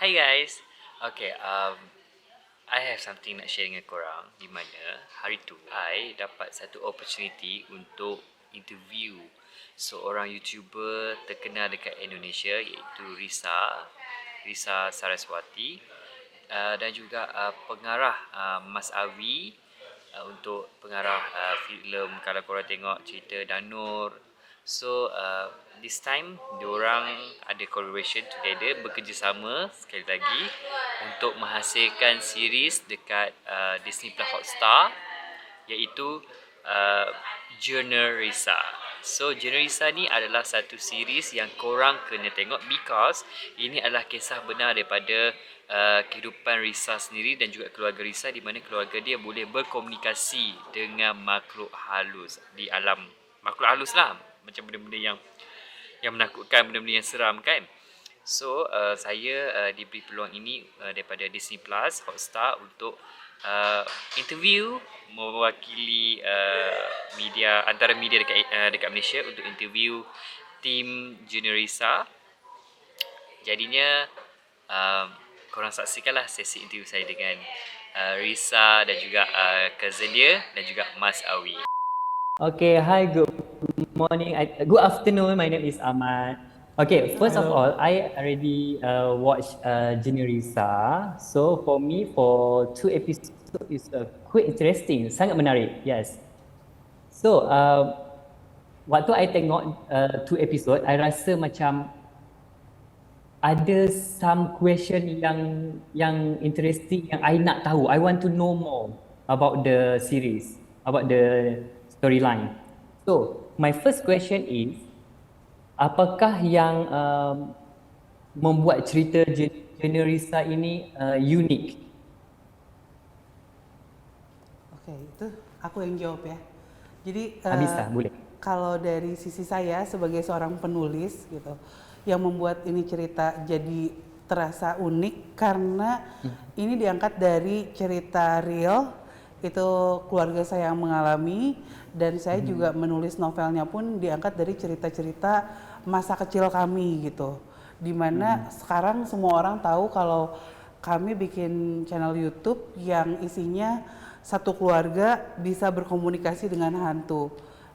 Hi guys. Okay, I have something nak share dengan korang di mana hari tu I dapat satu opportunity untuk interview seorang YouTuber terkenal dekat Indonesia iaitu Risa Saraswati dan juga pengarah Mas Awi untuk pengarah filem kalau korang tengok cerita Danur. So this time diorang ada collaboration together, bekerjasama sekali lagi untuk menghasilkan series dekat Disney Plus Hotstar iaitu Jurnal Risa. So Jurnal Risa ni adalah satu series yang korang kena tengok because ini adalah kisah benar daripada kehidupan Risa sendiri dan juga keluarga Risa, di mana keluarga dia boleh berkomunikasi dengan makhluk halus di alam makhluk halus lah, macam benda-benda yang menakutkan, benda-benda yang seram kan. So saya diberi peluang ini daripada Disney Plus Hotstar untuk interview mewakili media, antara media dekat Malaysia, untuk interview tim Junior Risa. Jadinya korang saksikanlah sesi interview saya dengan Risa dan juga cousin dia dan juga Mas Awi. Okay, hi, good morning, good afternoon. My name is Ahmad. Okay, first of all, I already watched Generisa. So for me, for 2 episodes is quite interesting, sangat menarik. Yes. So waktu I tengok 2 episode, I rasa macam ada some question yang interesting yang I nak tahu. I want to know more about the series, about the storyline. So my first question is, apakah yang membuat cerita Generisa ini unik? Oke, itu aku yang jawab ya. Jadi Bisa, boleh. kalau dari sisi saya sebagai seorang penulis gitu, yang membuat ini cerita jadi terasa unik karena ini diangkat dari cerita real, itu keluarga saya yang mengalami, dan saya juga menulis novelnya pun diangkat dari cerita-cerita masa kecil kami gitu. Dimana sekarang semua orang tahu kalau kami bikin channel YouTube yang isinya satu keluarga bisa berkomunikasi dengan hantu.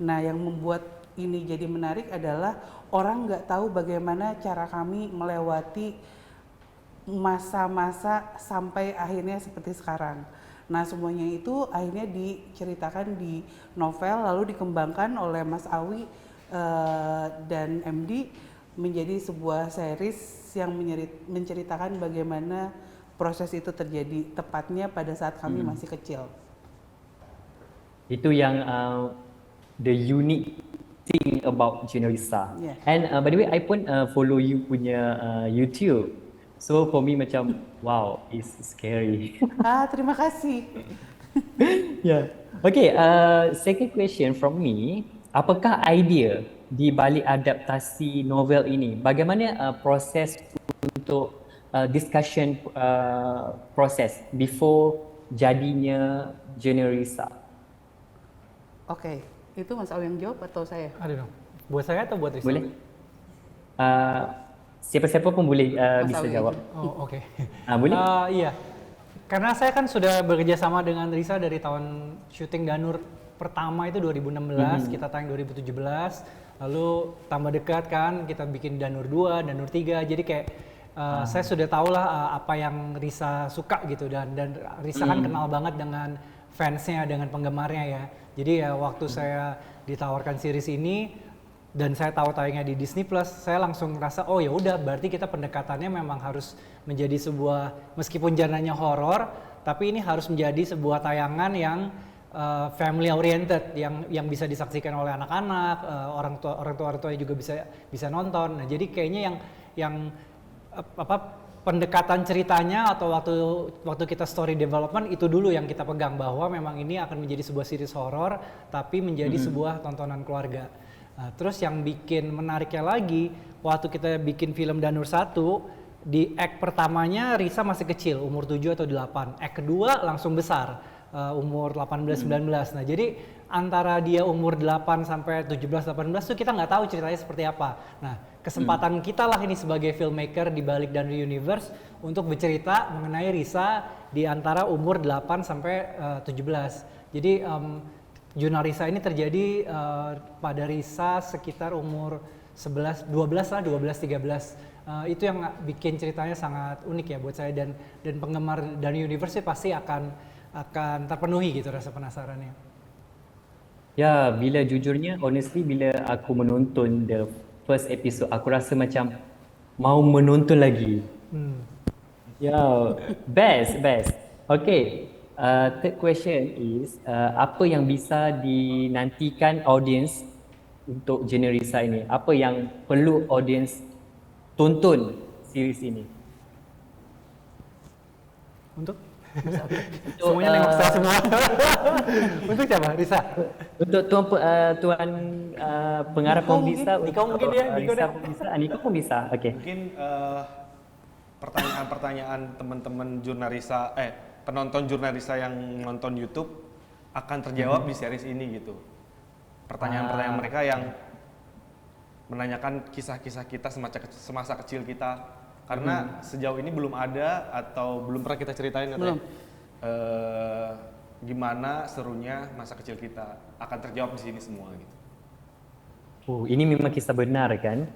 Nah, yang membuat ini jadi menarik adalah orang nggak tahu bagaimana cara kami melewati masa-masa sampai akhirnya seperti sekarang. Nah, semuanya itu akhirnya diceritakan di novel, lalu dikembangkan oleh Mas Awi dan MD menjadi sebuah series yang menceritakan bagaimana proses itu terjadi, tepatnya pada saat kami masih kecil. Itu yang the unique thing about Generisa. Yeah. And by the way, I pun follow you punya YouTube. So for me macam wow, it's scary. Terima kasih. Yeah. Okay, second question from me, apakah idea di balik adaptasi novel ini? Bagaimana proses untuk discussion proses before jadinya Generisa? Oke, itu Mas Awi yang jawab atau saya? Aduh, buat saya atau buat Risa? Boleh? Siapa-siapa pun boleh bisa Awi jawab. Oh, oke. Boleh? Iya, karena saya kan sudah bekerja sama dengan Risa dari tahun syuting Danur pertama itu 2016, kita tayang 2017, lalu tambah dekat kan, kita bikin Danur 2, Danur 3, jadi kayak saya sudah tahu lah apa yang Risa suka gitu, dan Risa kan kenal banget dengan fansnya, dengan penggemarnya ya. Jadi ya waktu saya ditawarkan series ini dan saya tahu tayangnya di Disney Plus, saya langsung ngerasa oh ya udah, berarti kita pendekatannya memang harus menjadi sebuah, meskipun genrenya horor, tapi ini harus menjadi sebuah tayangan yang family oriented, yang bisa disaksikan oleh anak-anak, orang tua juga bisa nonton. Nah, jadi kayaknya yang pendekatan ceritanya atau waktu kita story development itu dulu yang kita pegang, bahwa memang ini akan menjadi sebuah series horor tapi menjadi sebuah tontonan keluarga. Nah, terus yang bikin menariknya lagi, waktu kita bikin film Danur 1, di act pertamanya Risa masih kecil, umur 7 atau 8. Act kedua langsung besar. umur 18-19. Nah, jadi antara dia umur 8 sampai 17-18 tuh kita nggak tahu ceritanya seperti apa. Nah, kesempatan kita lah ini sebagai filmmaker di balik Danur Universe untuk bercerita mengenai Risa di antara umur 8 sampai 17. Jadi jurnal Risa ini terjadi pada Risa sekitar umur 11, 12 lah, 12, 13. Itu yang bikin ceritanya sangat unik ya buat saya, dan penggemar Danur Universe pasti akan terpenuhi gitu rasa penasarannya. Ya, bila jujurnya, honestly, bila aku menonton the first episode, aku rasa macam mau menonton lagi. Ya, best. Okay, third question is, apa yang bisa dinantikan audience untuk Generisa ini? Apa yang perlu audience tonton series ini? Untuk semuanya nengok saya semua. Untuk siapa? Risa? Untuk tuan pengarah Niko Pembisa, mungkin? Niko mungkin ya, Niko Risa deh. Pembisa, Niko pun bisa. Okay. Mungkin pertanyaan-pertanyaan teman-teman jurnalisa, penonton jurnalisa yang nonton YouTube akan terjawab di series ini gitu. Pertanyaan-pertanyaan mereka yang menanyakan kisah-kisah kita semasa kecil kita. Karena sejauh ini belum ada atau belum pernah kita ceritain katanya. Gimana serunya masa kecil kita akan terjawab di sini semua gitu. Ini memang kisah benar kan?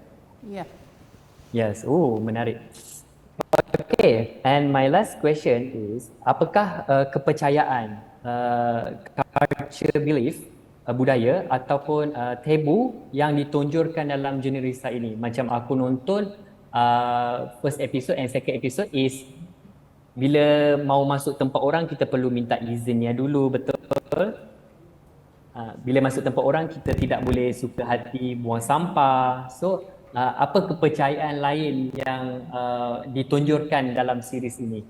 Iya. Yes. Menarik. Okay, and my last question is, apakah kepercayaan, culture belief, budaya ataupun tabu yang ditonjolkan dalam Generisa ini? Macam aku nonton first episode and second episode is bila mau masuk tempat orang kita perlu minta izinnya dulu, betul? Bila masuk tempat orang kita tidak boleh suka hati buang sampah. So apa kepercayaan lain yang ditonjolkan dalam series ini?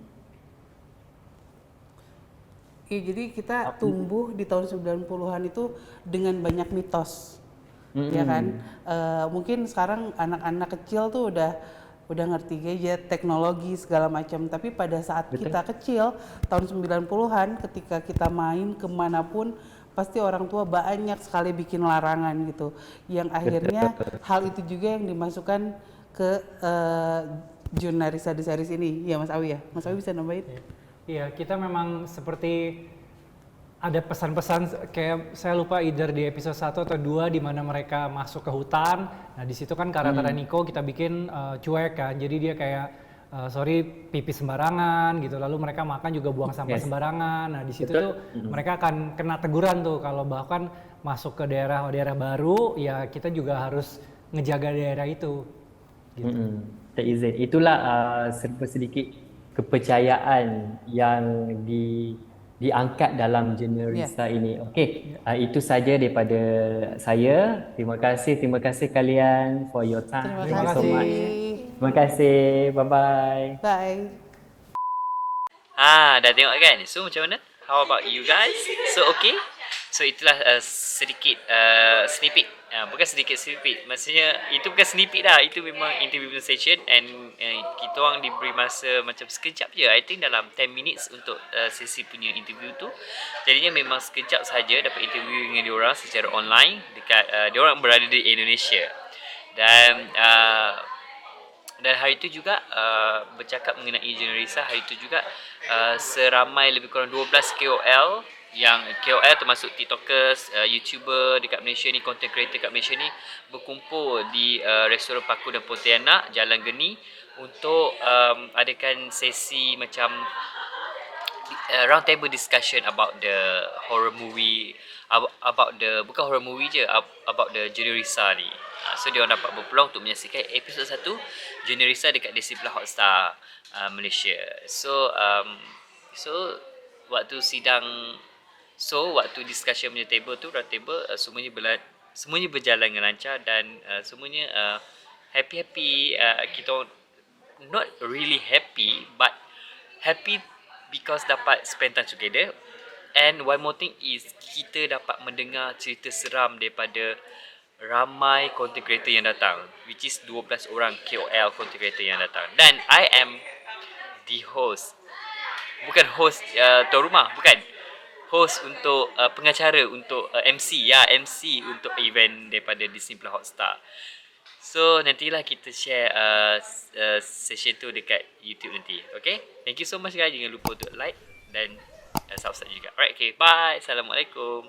Jadi kita tumbuh di tahun 90-an itu dengan banyak mitos. Ya kan? Mungkin sekarang anak-anak kecil tuh udah ngerti gadget, teknologi segala macam. Tapi pada saat kita kecil, tahun 90-an ketika kita main kemanapun, pasti orang tua banyak sekali bikin larangan gitu. Yang akhirnya hal itu juga yang dimasukkan ke jurnalisa di series ini. Ya Mas Awi ya? Mas Awi bisa nambahin? Iya, kita memang seperti ada pesan-pesan kayak saya lupa either di episode 1 atau 2 di mana mereka masuk ke hutan. Nah, di situ kan karakter Niko kita bikin cuek kan. Jadi dia kayak sorry pipis sembarangan gitu. Lalu mereka makan juga buang sampah sembarangan. Nah, di situ tuh mereka akan kena teguran tuh kalau bahkan masuk ke daerah baru ya kita juga harus ngejaga daerah itu. Gitu. Tak izin. Itulah sedikit kepercayaan yang diangkat dalam Generisa ini. Okey, itu saja daripada saya. Terima kasih kalian for your time. Terima Thank you so kasih. much. Terima kasih. Bye-bye. Bye. Dah tengok kan? So macam mana? How about you guys? So okay? So itulah sedikit snippet. Bukan sedikit snippet. Maksudnya itu bukan snippet dah. Itu memang interview session and kita orang diberi masa macam sekejap je. I think dalam 10 minutes untuk sesi punya interview tu. Jadinya memang sekejap saja dapat interview dengan diorang secara online dekat diorang berada di Indonesia. Dan hari itu juga bercakap mengenai Generisa, hari itu juga seramai lebih kurang 12 KOL yang KOL termasuk TikTokers, YouTuber dekat Malaysia ni, content creator dekat Malaysia ni berkumpul di restoran Paku dan Pontianak, Jalan Geni untuk adakan sesi macam round table discussion about the horror movie, about the bukan horror movie je, about the Generisa ni. So dia orang dapat berpeluang untuk menyaksikan episod 1 Generisa dekat Disney+ Hotstar Malaysia. So waktu discussion punya table tu, round table, semuanya berjalan dengan lancar dan semuanya happy. Kita not really happy but happy because dapat spend time together. And one more thing is kita dapat mendengar cerita seram daripada ramai content creator yang datang, which is 12 orang KOL content creator yang datang. Dan I am the host. Bukan host tuan rumah, bukan. host untuk pengacara untuk MC ya, MC untuk event daripada Disney Plus Hotstar. So nantilah kita share session tu dekat YouTube nanti. Okay, thank you so much guys. Jangan lupa untuk like dan subscribe juga. Alright, okay, bye. Assalamualaikum.